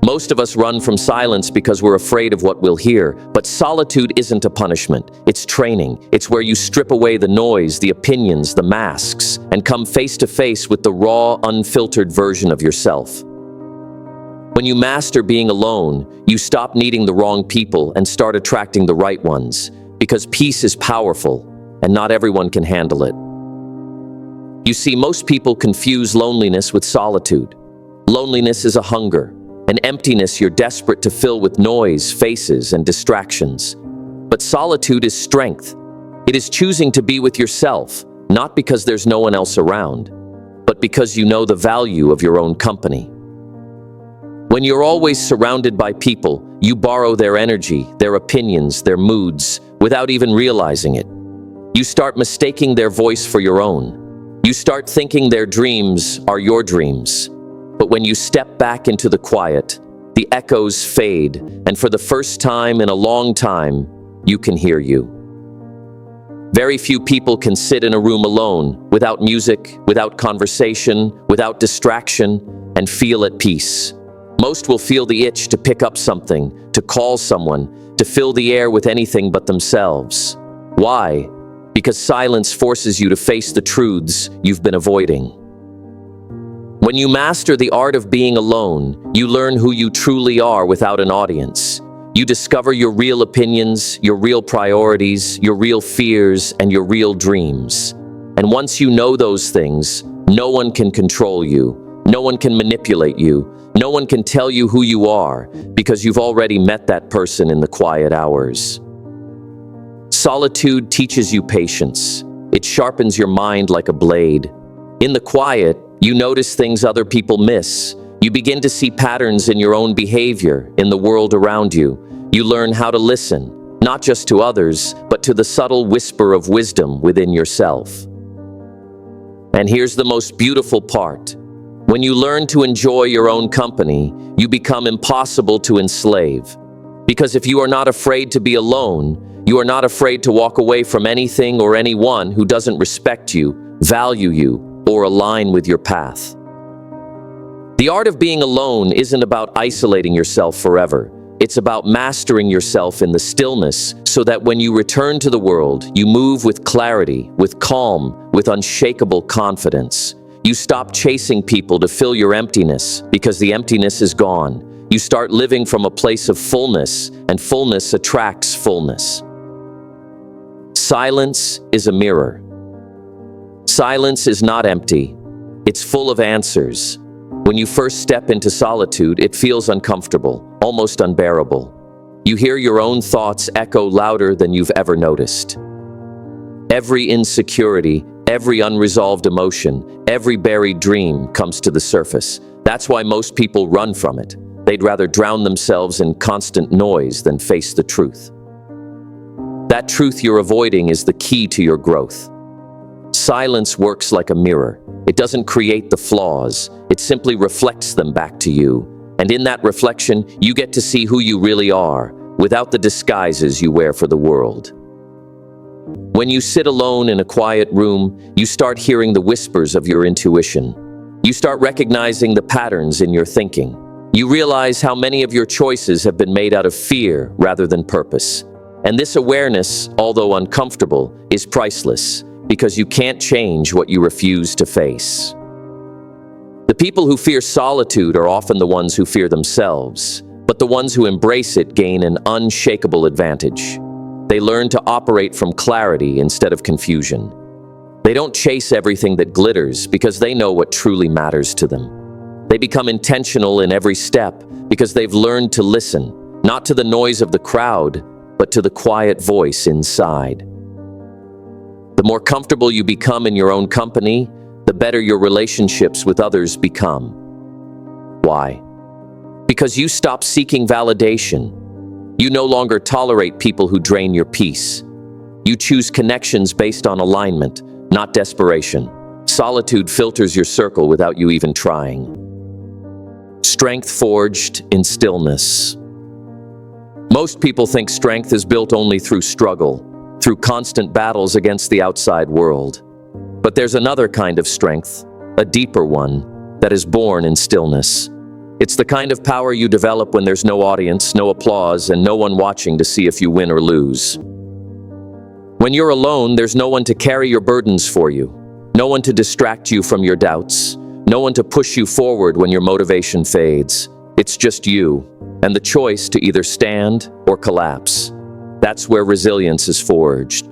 Most of us run from silence because we're afraid of what we'll hear, but solitude isn't a punishment. It's training. It's where you strip away the noise, the opinions, the masks, and come face to face with the raw, unfiltered version of yourself. When you master being alone, you stop needing the wrong people and start attracting the right ones, because peace is powerful, and not everyone can handle it. You see, most people confuse loneliness with solitude. Loneliness is a hunger, an emptiness you're desperate to fill with noise, faces, and distractions. But solitude is strength. It is choosing to be with yourself, not because there's no one else around, but because you know the value of your own company. When you're always surrounded by people, you borrow their energy, their opinions, their moods, without even realizing it. You start mistaking their voice for your own. You start thinking their dreams are your dreams. But when you step back into the quiet, the echoes fade, and for the first time in a long time, you can hear you. Very few people can sit in a room alone, without music, without conversation, without distraction, and feel at peace. Most will feel the itch to pick up something, to call someone, to fill the air with anything but themselves. Why? Because silence forces you to face the truths you've been avoiding. When you master the art of being alone, you learn who you truly are without an audience. You discover your real opinions, your real priorities, your real fears, and your real dreams. And once you know those things, no one can control you. No one can manipulate you. No one can tell you who you are, because you've already met that person in the quiet hours. Solitude teaches you patience. It sharpens your mind like a blade. In the quiet, you notice things other people miss. You begin to see patterns in your own behavior, in the world around you. You learn how to listen, not just to others, but to the subtle whisper of wisdom within yourself. And here's the most beautiful part. When you learn to enjoy your own company, you become impossible to enslave. Because if you are not afraid to be alone, you are not afraid to walk away from anything or anyone who doesn't respect you, value you, or align with your path. The art of being alone isn't about isolating yourself forever. It's about mastering yourself in the stillness so that when you return to the world, you move with clarity, with calm, with unshakable confidence. You stop chasing people to fill your emptiness because the emptiness is gone. You start living from a place of fullness, and fullness attracts fullness. Silence is a mirror. Silence is not empty. It's full of answers. When you first step into solitude, it feels uncomfortable, almost unbearable. You hear your own thoughts echo louder than you've ever noticed. Every insecurity, every unresolved emotion, every buried dream comes to the surface. That's why most people run from it. They'd rather drown themselves in constant noise than face the truth. That truth you're avoiding is the key to your growth. Silence works like a mirror. It doesn't create the flaws. It simply reflects them back to you. And in that reflection, you get to see who you really are, without the disguises you wear for the world. When you sit alone in a quiet room, you start hearing the whispers of your intuition. You start recognizing the patterns in your thinking. You realize how many of your choices have been made out of fear rather than purpose. And this awareness, although uncomfortable, is priceless, because you can't change what you refuse to face. The people who fear solitude are often the ones who fear themselves, but the ones who embrace it gain an unshakable advantage. They learn to operate from clarity instead of confusion. They don't chase everything that glitters because they know what truly matters to them. They become intentional in every step because they've learned to listen, not to the noise of the crowd, but to the quiet voice inside. The more comfortable you become in your own company, the better your relationships with others become. Why? Because you stop seeking validation. You no longer tolerate people who drain your peace. You choose connections based on alignment, not desperation. Solitude filters your circle without you even trying. Strength forged in stillness. Most people think strength is built only through struggle, through constant battles against the outside world. But there's another kind of strength, a deeper one, that is born in stillness. It's the kind of power you develop when there's no audience, no applause, and no one watching to see if you win or lose. When you're alone, there's no one to carry your burdens for you, no one to distract you from your doubts, no one to push you forward when your motivation fades. It's just you, and the choice to either stand or collapse. That's where resilience is forged.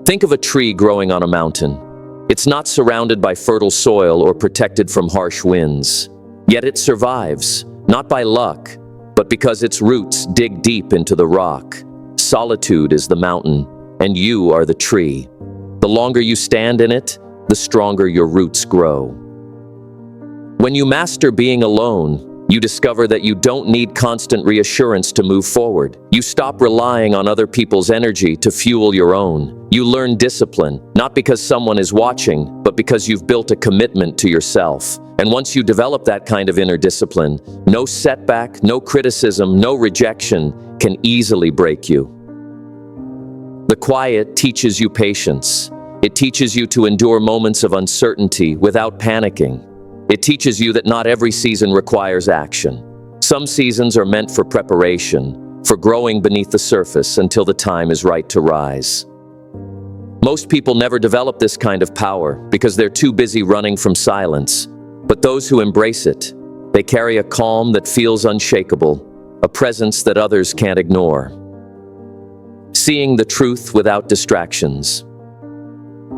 Think of a tree growing on a mountain. It's not surrounded by fertile soil or protected from harsh winds. Yet it survives, not by luck, but because its roots dig deep into the rock. Solitude is the mountain, and you are the tree. The longer you stand in it, the stronger your roots grow. When you master being alone, you discover that you don't need constant reassurance to move forward. You stop relying on other people's energy to fuel your own. You learn discipline, not because someone is watching, but because you've built a commitment to yourself. And once you develop that kind of inner discipline, no setback, no criticism, no rejection can easily break you. The quiet teaches you patience. It teaches you to endure moments of uncertainty without panicking. It teaches you that not every season requires action. Some seasons are meant for preparation, for growing beneath the surface until the time is right to rise. Most people never develop this kind of power because they're too busy running from silence. But those who embrace it, they carry a calm that feels unshakable, a presence that others can't ignore. Seeing the truth without distractions.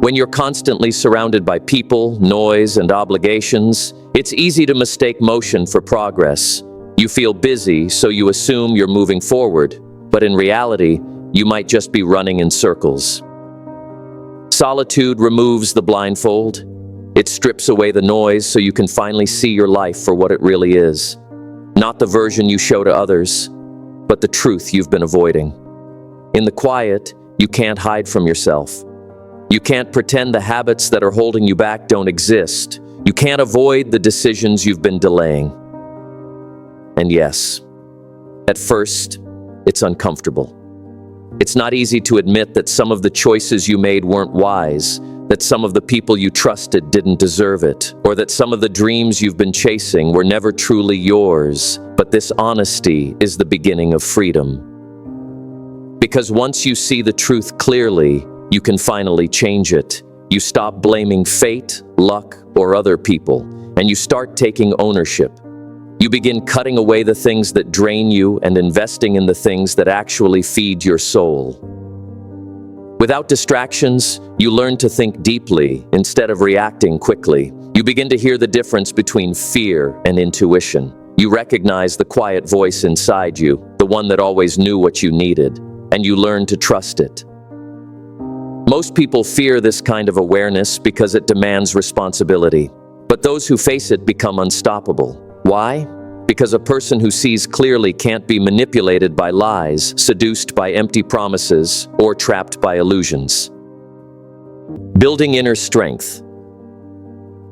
When you're constantly surrounded by people, noise, and obligations, it's easy to mistake motion for progress. You feel busy, so you assume you're moving forward, but in reality, you might just be running in circles. Solitude removes the blindfold. It strips away the noise so you can finally see your life for what it really is. Not the version you show to others, but the truth you've been avoiding. In the quiet, you can't hide from yourself. You can't pretend the habits that are holding you back don't exist. You can't avoid the decisions you've been delaying. And yes, at first, it's uncomfortable. It's not easy to admit that some of the choices you made weren't wise, that some of the people you trusted didn't deserve it, or that some of the dreams you've been chasing were never truly yours. But this honesty is the beginning of freedom. Because once you see the truth clearly, you can finally change it. You stop blaming fate, luck, or other people, and you start taking ownership. You begin cutting away the things that drain you and investing in the things that actually feed your soul. Without distractions, you learn to think deeply instead of reacting quickly. You begin to hear the difference between fear and intuition. You recognize the quiet voice inside you, the one that always knew what you needed, and you learn to trust it. Most people fear this kind of awareness because it demands responsibility. But those who face it become unstoppable. Why? Because a person who sees clearly can't be manipulated by lies, seduced by empty promises, or trapped by illusions. Building inner strength.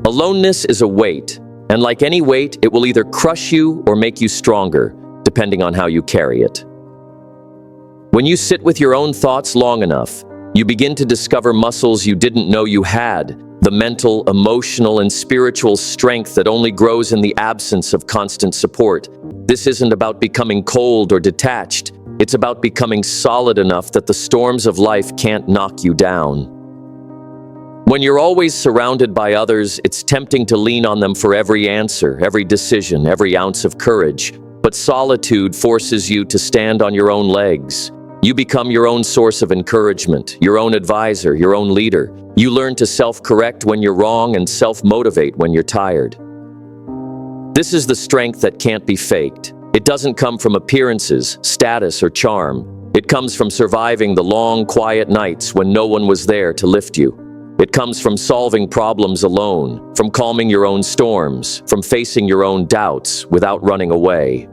Aloneness is a weight, and like any weight, it will either crush you or make you stronger, depending on how you carry it. When you sit with your own thoughts long enough, you begin to discover muscles you didn't know you had, the mental, emotional, and spiritual strength that only grows in the absence of constant support. This isn't about becoming cold or detached. It's about becoming solid enough that the storms of life can't knock you down. When you're always surrounded by others, it's tempting to lean on them for every answer, every decision, every ounce of courage. But solitude forces you to stand on your own legs. You become your own source of encouragement, your own advisor, your own leader. You learn to self-correct when you're wrong and self-motivate when you're tired. This is the strength that can't be faked. It doesn't come from appearances, status, or charm. It comes from surviving the long, quiet nights when no one was there to lift you. It comes from solving problems alone, from calming your own storms, from facing your own doubts without running away.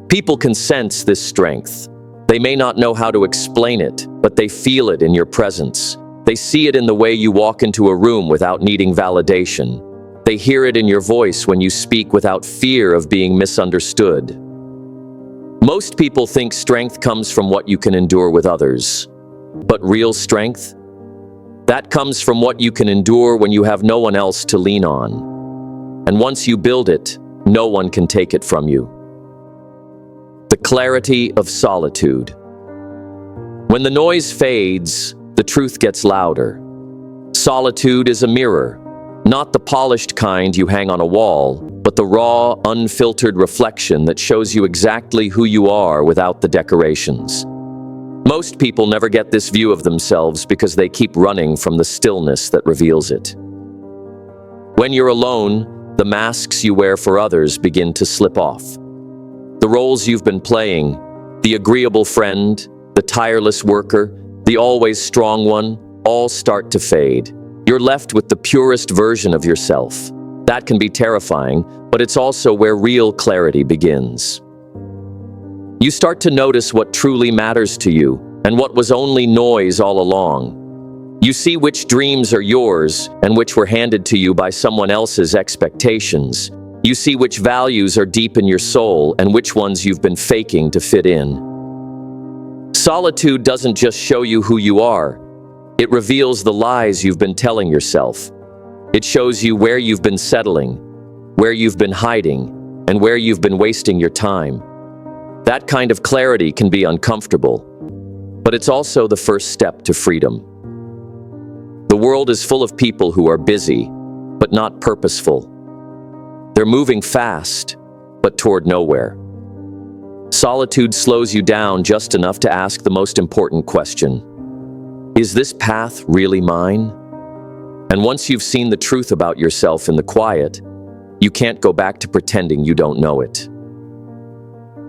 People can sense this strength. They may not know how to explain it, but they feel it in your presence. They see it in the way you walk into a room without needing validation. They hear it in your voice when you speak without fear of being misunderstood. Most people think strength comes from what you can endure with others. But real strength? That comes from what you can endure when you have no one else to lean on. And once you build it, no one can take it from you. The clarity of solitude. When the noise fades, the truth gets louder. Solitude is a mirror, not the polished kind you hang on a wall, but the raw, unfiltered reflection that shows you exactly who you are without the decorations. Most people never get this view of themselves because they keep running from the stillness that reveals it. When you're alone, the masks you wear for others begin to slip off. The roles you've been playing, the agreeable friend, the tireless worker, the always strong one, all start to fade. You're left with the purest version of yourself. That can be terrifying, but it's also where real clarity begins. You start to notice what truly matters to you and what was only noise all along. You see which dreams are yours and which were handed to you by someone else's expectations. You see which values are deep in your soul and which ones you've been faking to fit in. Solitude doesn't just show you who you are. It reveals the lies you've been telling yourself. It shows you where you've been settling, where you've been hiding, and where you've been wasting your time. That kind of clarity can be uncomfortable, but it's also the first step to freedom. The world is full of people who are busy, but not purposeful. They're moving fast, but toward nowhere. Solitude slows you down just enough to ask the most important question. Is this path really mine? And once you've seen the truth about yourself in the quiet, you can't go back to pretending you don't know it.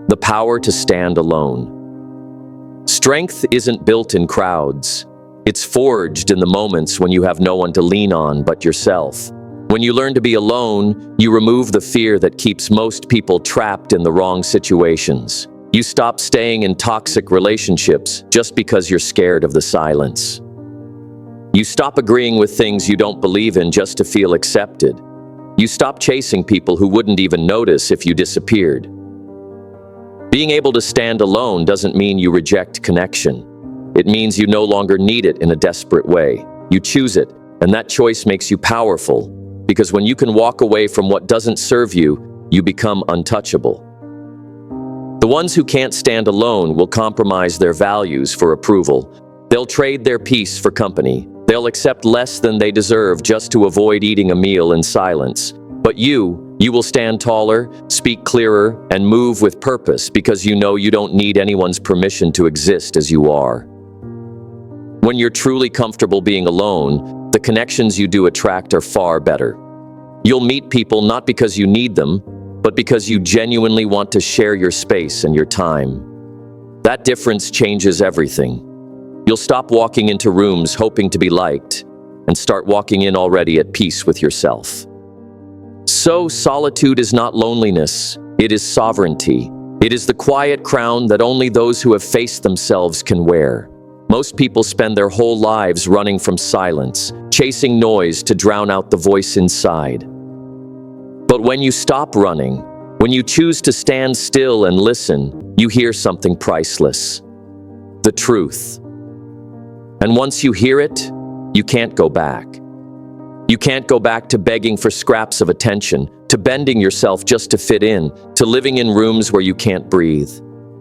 The power to stand alone. Strength isn't built in crowds. It's forged in the moments when you have no one to lean on but yourself. When you learn to be alone, you remove the fear that keeps most people trapped in the wrong situations. You stop staying in toxic relationships just because you're scared of the silence. You stop agreeing with things you don't believe in just to feel accepted. You stop chasing people who wouldn't even notice if you disappeared. Being able to stand alone doesn't mean you reject connection. It means you no longer need it in a desperate way. You choose it, and that choice makes you powerful, because when you can walk away from what doesn't serve you, you become untouchable. The ones who can't stand alone will compromise their values for approval. They'll trade their peace for company. They'll accept less than they deserve just to avoid eating a meal in silence. But you will stand taller, speak clearer, and move with purpose because you know you don't need anyone's permission to exist as you are. When you're truly comfortable being alone, the connections you do attract are far better. You'll meet people not because you need them, but because you genuinely want to share your space and your time. That difference changes everything. You'll stop walking into rooms hoping to be liked and start walking in already at peace with yourself. So, solitude is not loneliness, it is sovereignty. It is the quiet crown that only those who have faced themselves can wear. Most people spend their whole lives running from silence, chasing noise to drown out the voice inside. But when you stop running, when you choose to stand still and listen, you hear something priceless. The truth. And once you hear it, you can't go back. You can't go back to begging for scraps of attention, to bending yourself just to fit in, to living in rooms where you can't breathe.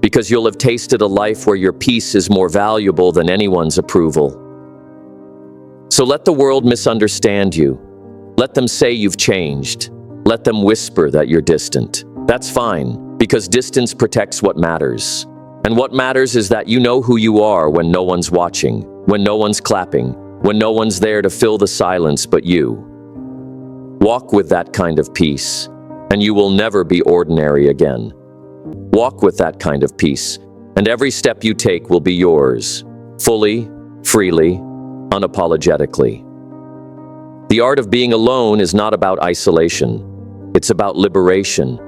Because you'll have tasted a life where your peace is more valuable than anyone's approval. So let the world misunderstand you. Let them say you've changed. Let them whisper that you're distant. That's fine, because distance protects what matters. And what matters is that you know who you are when no one's watching, when no one's clapping, when no one's there to fill the silence but you. Walk with that kind of peace, and you will never be ordinary again. Walk with that kind of peace, and every step you take will be yours, fully, freely, unapologetically. The art of being alone is not about isolation. It's about liberation.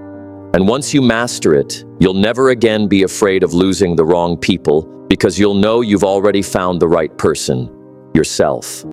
And once you master it, you'll never again be afraid of losing the wrong people because you'll know you've already found the right person, yourself.